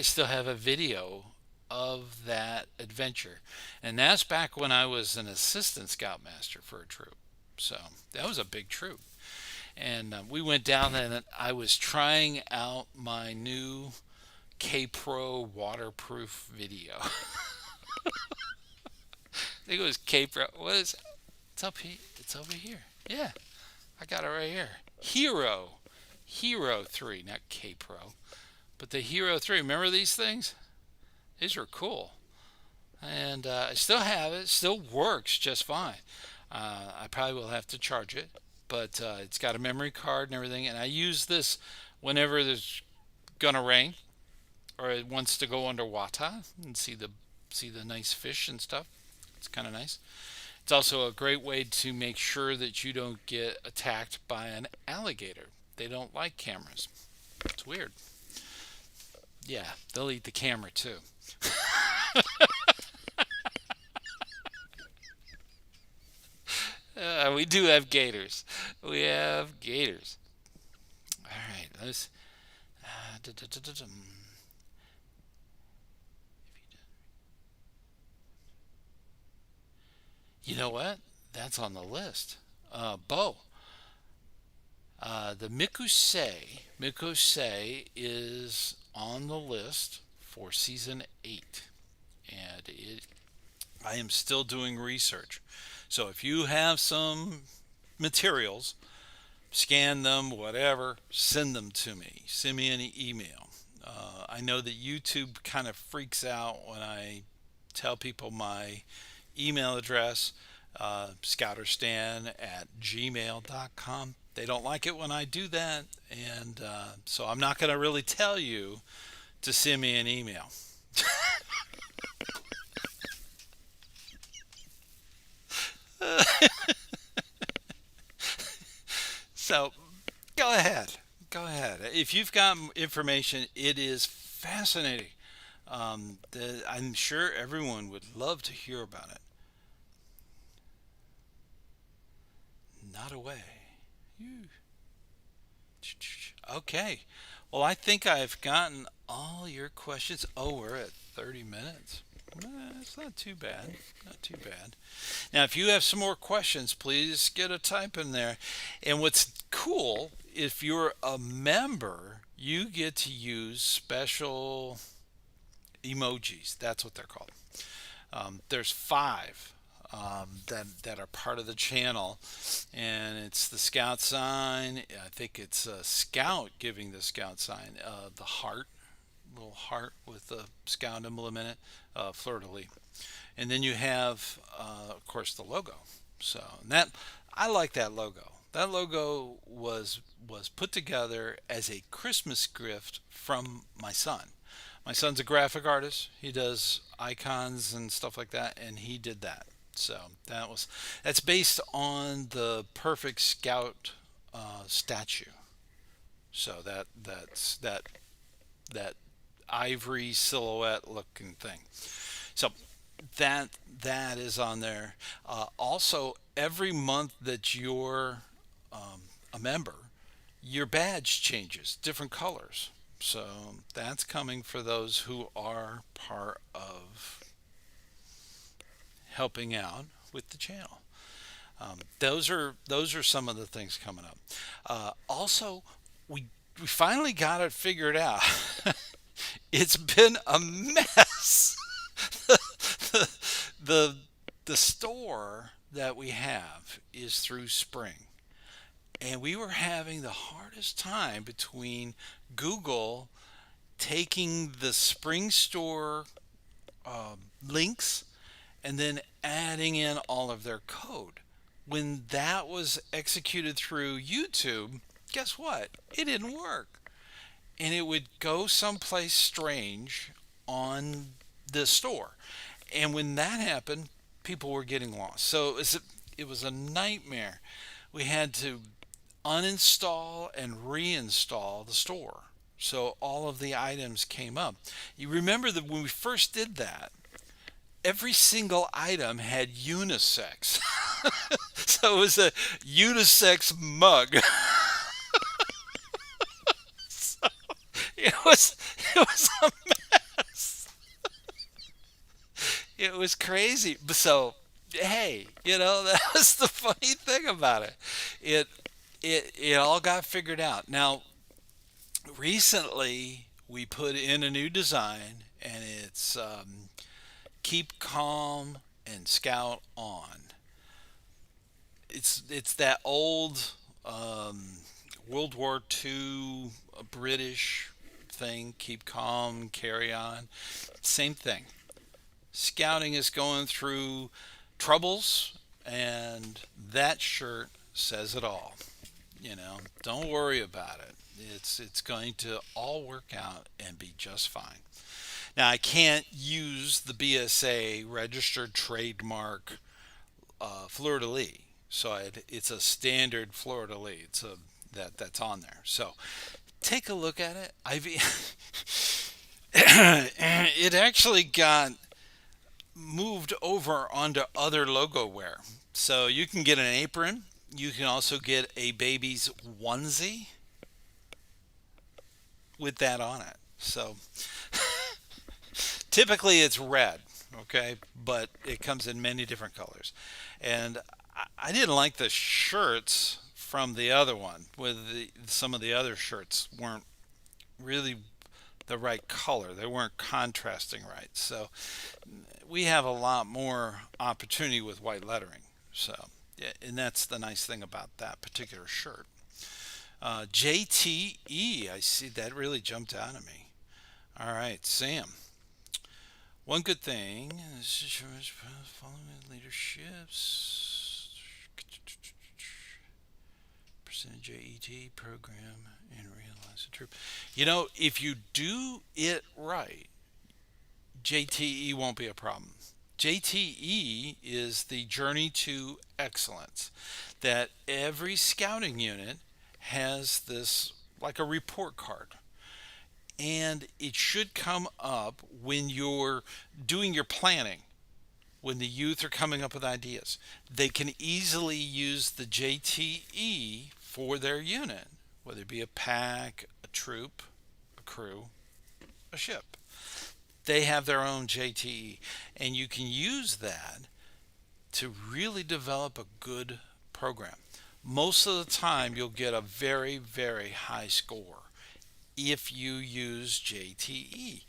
still have a video of that adventure, and that's back when I was an assistant scoutmaster for a troop. So that was a big troop, and we went down and I was trying out my new K Pro waterproof video. I think it was K Pro. What is it? It's up here. It's over here. Yeah, I got it right here. Hero 3, not K Pro, but the Hero 3. Remember these things? These are cool, and I still have it. Still works just fine. I probably will have to charge it, but it's got a memory card and everything. And I use this whenever there's gonna rain or it wants to go underwater and see the nice fish and stuff. It's kind of nice. It's also a great way to make sure that you don't get attacked by an alligator. They don't like cameras. It's weird. Yeah, they'll eat the camera too. We do have gators. We have gators. All right, let's. You know what? That's on the list. Bo. The Mikuse is on the list for season 8, and I am still doing research. So if you have some materials, scan them, whatever, send them to me. Send me an email. I know that YouTube kind of freaks out when I tell people my email address, ScouterStan at gmail.com. They don't like it when I do that, and so I'm not going to really tell you to send me an email. So go ahead. Go ahead. If you've got information, it is fascinating. I'm sure everyone would love to hear about it. Not away. Phew. Okay. Well, I think I've gotten all your questions. Oh, we're at 30 minutes. It's not too bad. Not too bad. Now, if you have some more questions, please get a type in there. And what's cool, if you're a member, you get to use special emojis. That's what they're called. There's 5 that are part of the channel, and it's the scout sign. I think it's a scout giving the scout sign, the heart, little heart with the scout emblem in it, fleur de lis, and then you have, of course, the logo. So that I like that logo. That logo was put together as a Christmas gift from my son. My son's a graphic artist. He does icons and stuff like that, and he did that. So that's based on the perfect scout statue. So that ivory silhouette looking thing. So that is on there. Also, every month that you're a member, your badge changes, different colors. So that's coming for those who are part of helping out with the channel. Those are some of the things coming up. Also, we we finally got it figured out. It's been a mess. the, the the store that we have is through Spring, and we were having the hardest time between Google taking the Spring store links and then adding in all of their code. When that was executed through YouTube, guess what? It didn't work. And it would go someplace strange on the store. And when that happened, people were getting lost. So it was a nightmare. We had to uninstall and reinstall the store. So all of the items came up. You remember that when we first did that, every single item had unisex. So it was a unisex mug. So it was a mess. It was crazy. So hey, that was the funny thing about it. It it all got figured out. Now recently we put in a new design, and it's keep calm and scout on. It's that old World War II British thing. Keep calm, carry on. Same thing. Scouting is going through troubles, and that shirt says it all. Don't worry about it. It's going to all work out and be just fine. Now I can't use the BSA registered trademark fleur de lis. So it's a standard fleur de lis. That's on there. So take a look at it. It actually got moved over onto other logo wear. So you can get an apron. You can also get a baby's onesie with that on it. So typically it's red, okay, but it comes in many different colors. And I didn't like the shirts from the other one. Some of the other shirts weren't really the right color. They weren't contrasting right. So we have a lot more opportunity with white lettering. So yeah, and that's the nice thing about that particular shirt. JTE, I see that really jumped out at me. All right, Sam. One good thing is following leaderships, percentage AET program, and realize the truth. If you do it right, JTE won't be a problem. JTE is the Journey to Excellence, that every scouting unit has this like a report card, and it should come up when you're doing your planning, when the youth are coming up with ideas. They can easily use the JTE for their unit, whether it be a pack, a troop, a crew, a ship. They have their own JTE, and you can use that to really develop a good program. Most of the time, you'll get a very, very high score if you use JTE.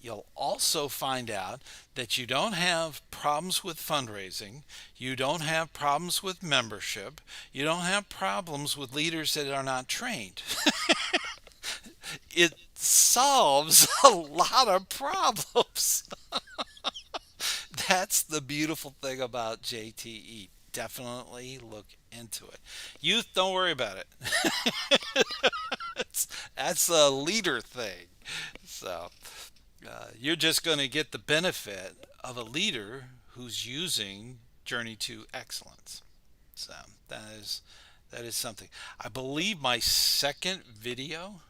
You'll also find out that you don't have problems with fundraising, you don't have problems with membership, you don't have problems with leaders that are not trained. It solves a lot of problems. That's the beautiful thing about JTE. Definitely look into it. Youth, don't worry about it. That's a leader thing. So you're just going to get the benefit of a leader who's using Journey to Excellence. So that is something. I believe my second video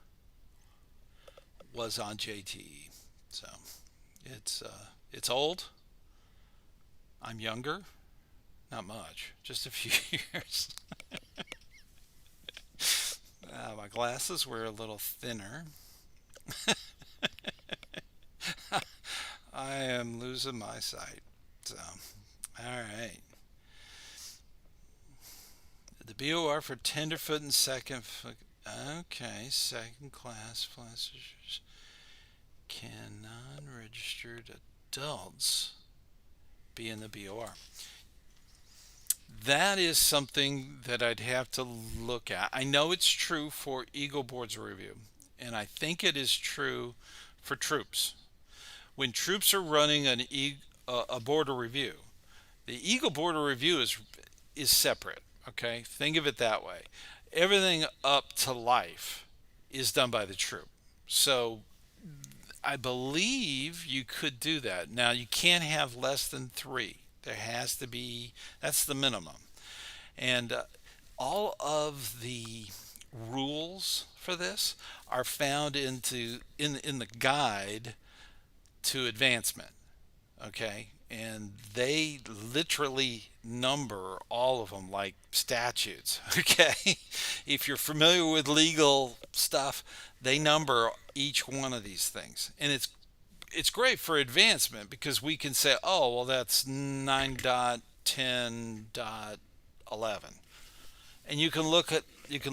was on JTE. So it's old. I'm younger. Not much, just a few years. My glasses were a little thinner. I am losing my sight. So, all right. The BOR for tenderfoot and second foot. Okay, second class passengers. Can non-registered adults be in the BOR? That is something that I'd have to look at. I know it's true for Eagle Boards of Review, and I think it is true for troops. When troops are running a board of review, the Eagle Board of Review is separate. Okay, think of it that way. Everything up to life is done by the troop. So I believe you could do that. Now you can't have less than three. There has to be, that's the minimum. And all of the rules for this are found in the guide to advancement. Okay, and they literally number all of them like statutes. Okay, if you're familiar with legal stuff, they number each one of these things, and it's great for advancement because we can say, oh, well, that's 9.10.11, and you can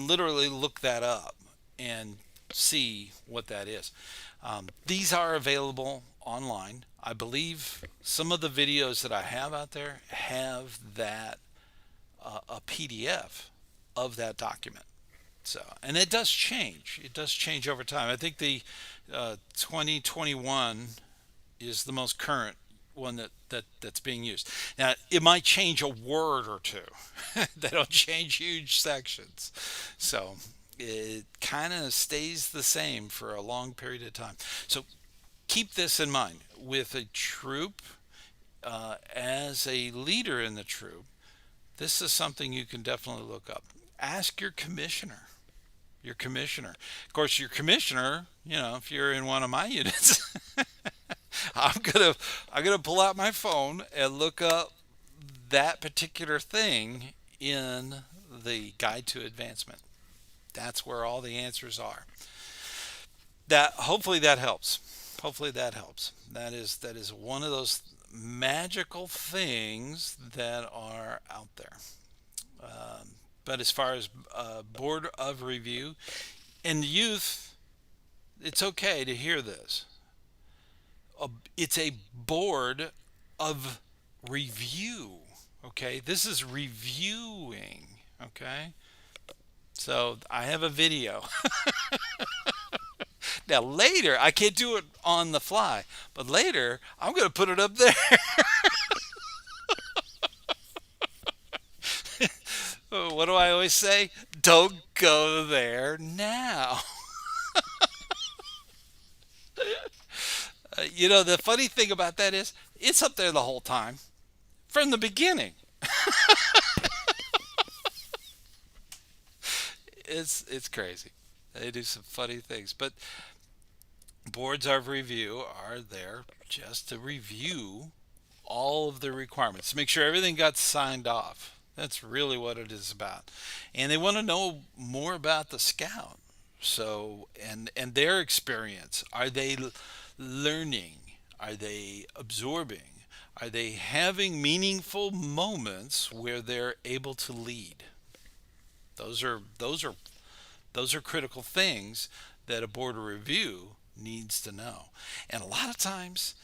literally look that up and see what that is. These are available online. I believe some of the videos that I have out there have that a PDF of that document. So, and it does change. It does change over time. I think the 2021 is the most current one that's being used. Now, it might change a word or two. They don't change huge sections. So, it kind of stays the same for a long period of time. So, keep this in mind with a troop, as a leader in the troop. This is something you can definitely look up. Ask your commissioner. Your commissioner. Of course, your commissioner, if you're in one of my units, I'm gonna pull out my phone and look up that particular thing in the guide to advancement. That's where all the answers are. That hopefully that helps. Hopefully that helps. That is one of those magical things that are out there. But as far as board of review and youth, it's okay to hear this. It's a board of review. Okay, this is reviewing. Okay, so I have a video. Now later, I can't do it on the fly, but later I'm going to put it up there. What do I always say? Don't go there now. The funny thing about that is it's up there the whole time from the beginning. It's crazy. They do some funny things, but boards of review are there just to review all of the requirements, to make sure everything got signed off. That's really what it is about. And they want to know more about the scout. So, and their experience. Are they learning? Are they absorbing? Are they having meaningful moments where they're able to lead? Those are critical things that a board of review needs to know. And a lot of times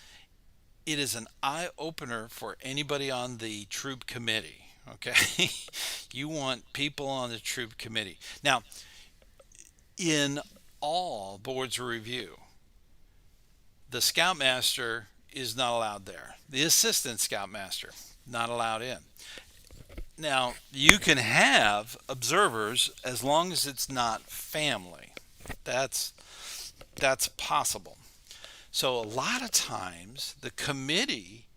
it is an eye opener for anybody on the troop committee. Okay, you want people on the troop committee. Now, in all boards of review, the scoutmaster is not allowed there. The assistant scoutmaster not allowed in. Now, you can have observers as long as it's not family. That's possible. So a lot of times the committee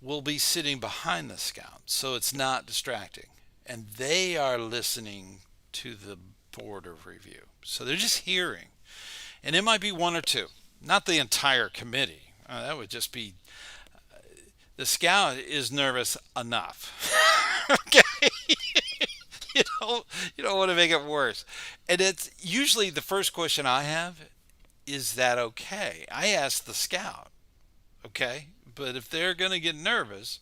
will be sitting behind the scout, so it's not distracting. And they are listening to the board of review. So they're just hearing. And it might be one or two, not the entire committee. That would just be, the scout is nervous enough. Okay. You don't want to make it worse. And it's usually the first question I have, is that okay? I ask the scout, okay? But if they're going to get nervous,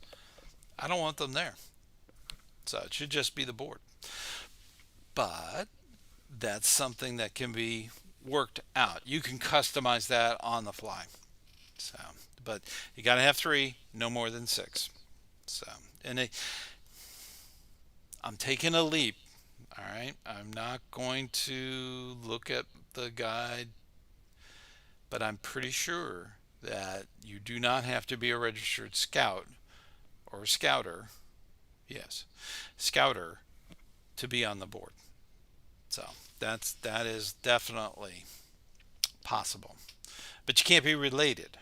I don't want them there. So it should just be the board. But that's something that can be worked out. You can customize that on the fly. So, but you got to have three, no more than six. So, and I'm taking a leap. All right. I'm not going to look at the guide, but I'm pretty sure that you do not have to be a registered scout or scouter. Yes, scouter to be on the board. So that is definitely possible. But you can't be related.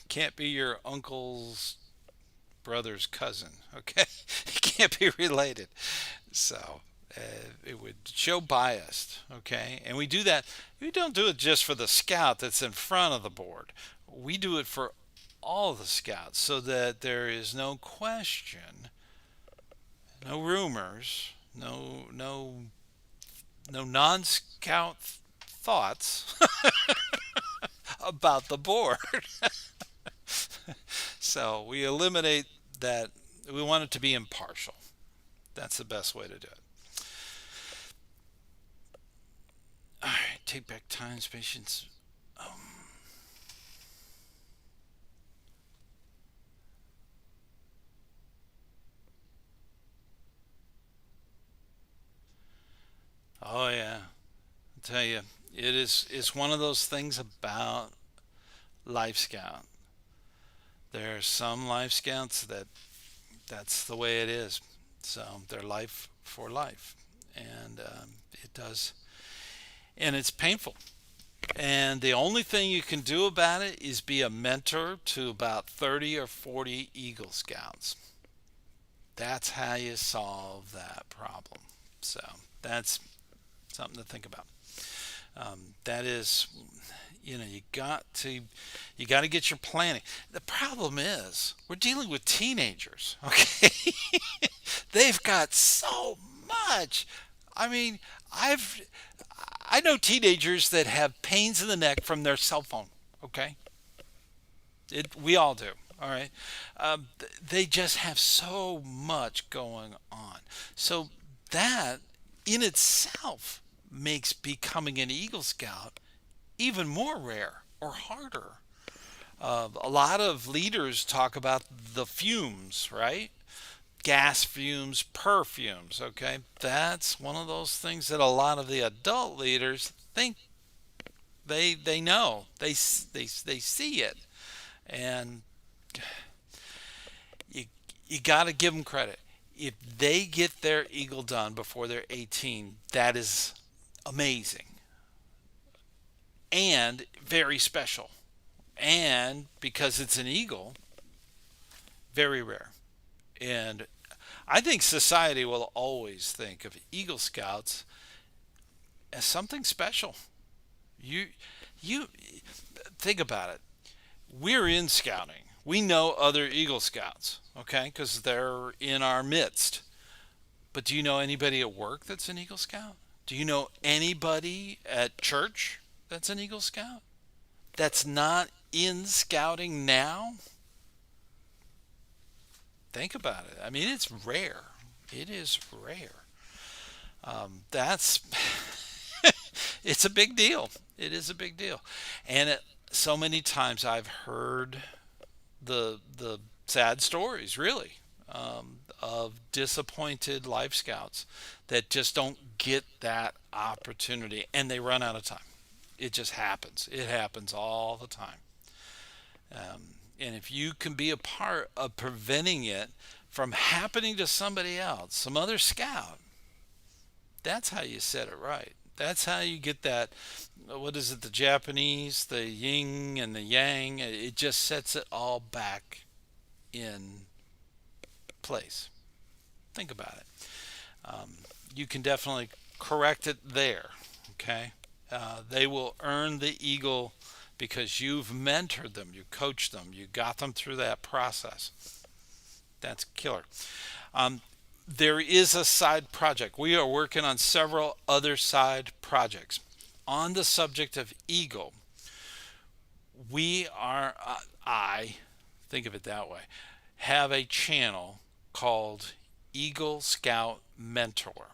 Can't be your uncle's brother's cousin. Okay, you can't be related. So it would show bias. Okay, and we do that. We don't do it just for the scout that's in front of the board. We do it for all the scouts so that there is no question, no rumors, no non-scout thoughts about the board. So we eliminate that. We want it to be impartial. That's the best way to do it. All right, take back time, patience. Um, oh yeah, I tell you, it's one of those things about Life Scout. There are some Life Scouts that's the way it is. So they're life for life, and it does, and it's painful. And the only thing you can do about it is be a mentor to about 30 or 40 Eagle Scouts. That's how you solve that problem. So that's something to think about. That is, you got to get your planning. The problem is we're dealing with teenagers. Okay, they've got so much. I mean, I know teenagers that have pains in the neck from their cell phone. Okay, we all do. All right, they just have so much going on. So that in itself makes becoming an Eagle Scout even more rare or harder. A lot of leaders talk about the fumes, right? Gas fumes, perfumes. Okay, that's one of those things that a lot of the adult leaders think they know. They see it, and you you got to give them credit. If they get their eagle done before they're 18, that is amazing and very special. And because it's an eagle, very rare. And I think society will always think of Eagle Scouts as something special. You you think about it. We're in scouting. We know other Eagle Scouts, okay, because they're in our midst. But do you know anybody at work that's an Eagle Scout? Do you know anybody at church that's an Eagle Scout? That's not in scouting now? Think about it. I mean, it's rare. It is rare. That's it's a big deal. It is a big deal, and so many times I've heard the sad stories, really, of disappointed Life Scouts that just don't get that opportunity, and they run out of time. It just happens. It happens all the time. And if you can be a part of preventing it from happening to somebody else, some other scout, that's how you set it right. That's how you get that. What is it? The Japanese, the yin and the yang. It just sets it all back in place. Think about it. Um, you can definitely correct it there. Okay. They will earn the eagle because you've mentored them, you coached them, you got them through that process. That's killer. Um, there is a side project. We are working on several other side projects. On the subject of Eagle, we are, I think of it that way, have a channel called Eagle Scout Mentor.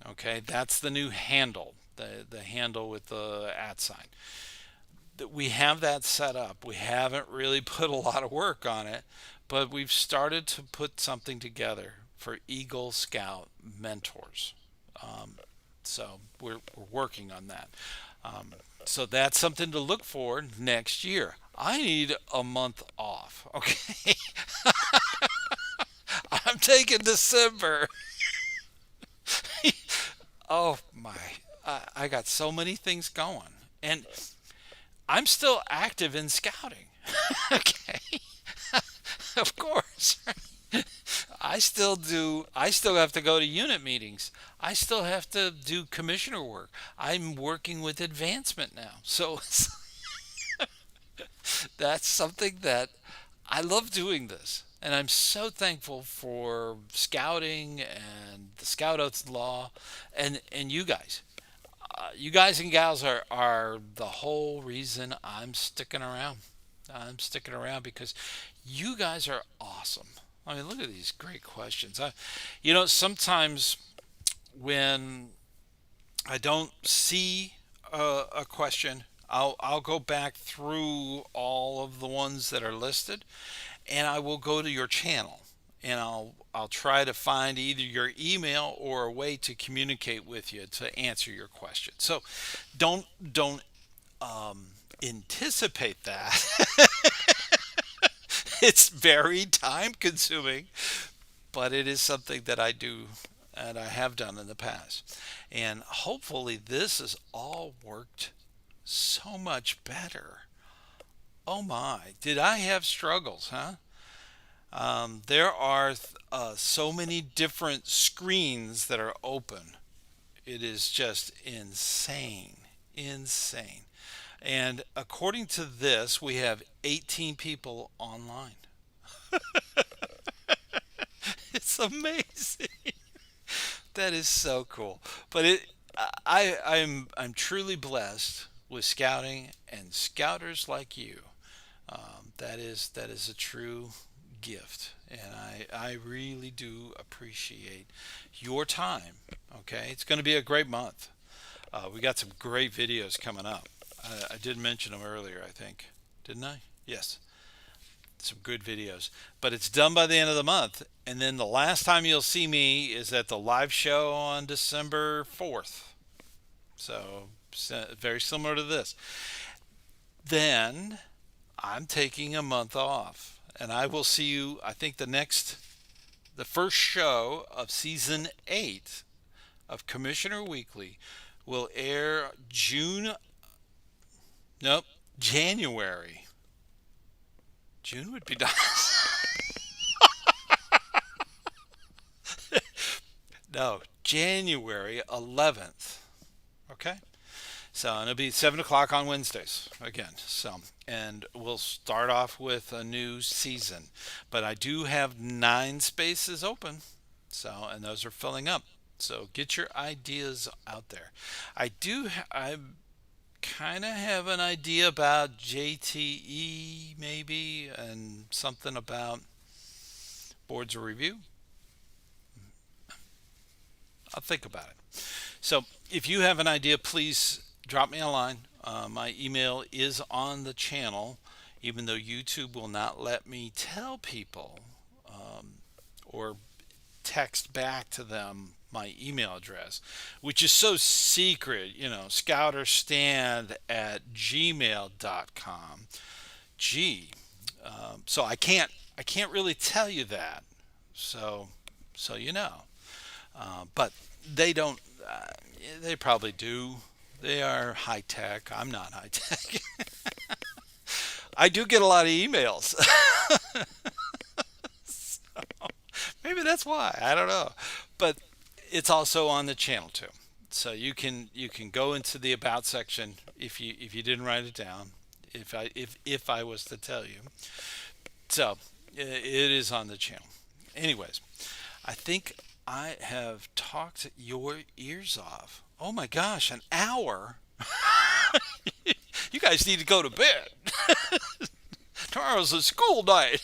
Okay, that's the new handle, the handle with the @ sign. That we have that set up. We haven't really put a lot of work on it, but we've started to put something together for Eagle Scout mentors. Um, so we're working on that. Um, so that's something to look for next year. I need a month off. Okay, I'm taking December. Oh my, I got so many things going, and I'm still active in scouting. Okay, of course. I still have to go to unit meetings. I still have to do commissioner work. I'm working with advancement now. So that's something that I love doing this. And I'm so thankful for scouting and the Scout Oath Law and you guys. You guys and gals are the whole reason I'm sticking around. I'm sticking around because you guys are awesome. I mean, look at these great questions. Sometimes when I don't see a question, I'll go back through all of the ones that are listed, and I will go to your channel, and I'll try to find either your email or a way to communicate with you to answer your question. So don't anticipate that. It's very time consuming, but it is something that I do and I have done in the past. And hopefully this has all worked so much better. Oh my, did I have struggles, huh? There are so many different screens that are open. It is just insane. Insane. And according to this, we have 18 people online. It's amazing. That is so cool. But I'm truly blessed with scouting and scouters like you. That is a true gift, and I really do appreciate your time. Okay, it's going to be a great month. We got some great videos coming up. I did mention them earlier, I think, didn't I? Yes, some good videos. But it's done by the end of the month, and then the last time you'll see me is at the live show on December 4th. So very similar to this. Then I'm taking a month off, and I will see you. I think the first show of season 8 of Commissioner Weekly will air June. Nope, January. June would be nice. No, January 11th. Okay. So and it'll be 7 o'clock on Wednesdays again. So and we'll start off with a new season. But I do have 9 spaces open. So and those are filling up. So get your ideas out there. I kind of have an idea about JTE maybe and something about boards of review. I'll think about it. So if you have an idea, please drop me a line. My email is on the channel, even though YouTube will not let me tell people or text back to them my email address, which is so secret, ScouterStan@gmail.com. Gee, so I can't really tell you that. So so you know. But they don't. They probably do. They are high tech. I'm not high tech. I do get a lot of emails. So maybe that's why. I don't know. But it's also on the channel too. So you can go into the about section if you didn't write it down. If I was to tell you. So it is on the channel. Anyways, I think I have talked your ears off. Oh my gosh, an hour? You guys need to go to bed. Tomorrow's a school night.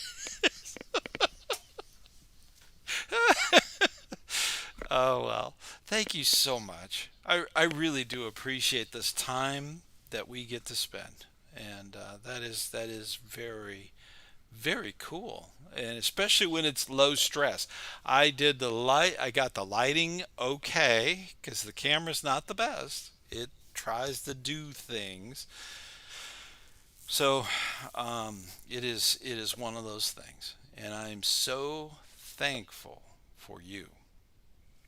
Oh well, thank you so much. I really do appreciate this time that we get to spend, and that is very cool, and especially when it's low stress. I did the light. I got the lighting okay because the camera's not the best. It tries to do things, so it is one of those things, and I'm so thankful for you.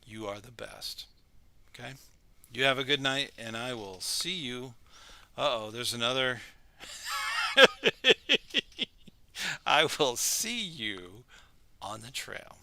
You are the best. Okay. You have a good night, and I will see you. Uh oh, there's another. I will see you on the trail.